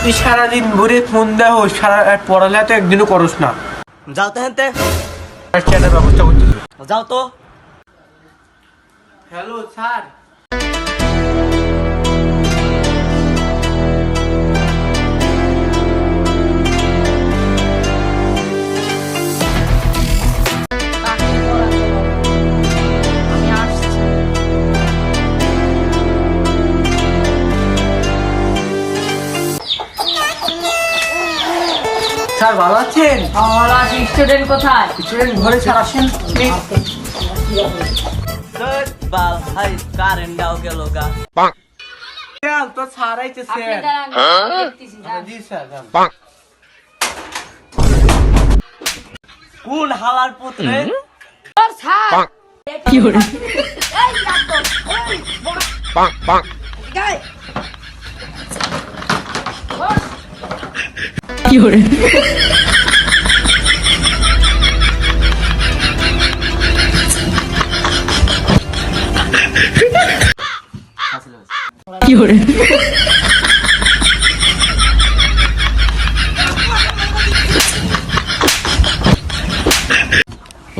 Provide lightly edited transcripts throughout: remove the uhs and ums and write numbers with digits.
তুই সারাদিন ঘুরে ফোন দেও, সারা পড়ালেখা তো একদিনও করস না। যাও তো হেনতে, একটা ব্যবস্থা করতেছি। যাও তো। Hello sir. আমি আসছি। স্যার ভালো আছেন? ভালো আছি। স্টুডেন্ট কোথায়? স্টুডেন্ট ঘরে স্যার আসেন প্লিজ। বাল হাই কারেন্ট দাও গেল গা। তো স্যার আইতেছে। আপনি দাঁড়ান, দেখতেছি, যান। জি স্যার। কোন হালার পুত্রে? ওর স্যার। কি হলো? এই ডাক্তার, এই বড়। এই। বস। কি হলো? কি হলো?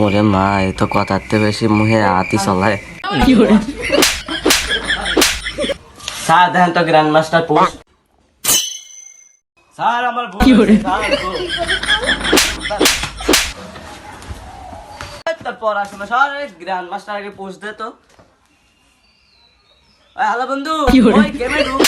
ওরে মা, এ তো কথাতে বেশি মুহে আতি চলায়। কি হলো? স্যার দেখেন তো গ্র্যান্ড মাস্টার পোস্ট। স্যার আমার ভুল কি হয়েছে, করে? স্যার, ভুল। তোর পড়াশোনা স্যার, গ্র্যান্ড মাস্টার আগে পোস্ট দে তো। হ্যালো বন্ধু, কি করে? ওই গেমে ঢুক।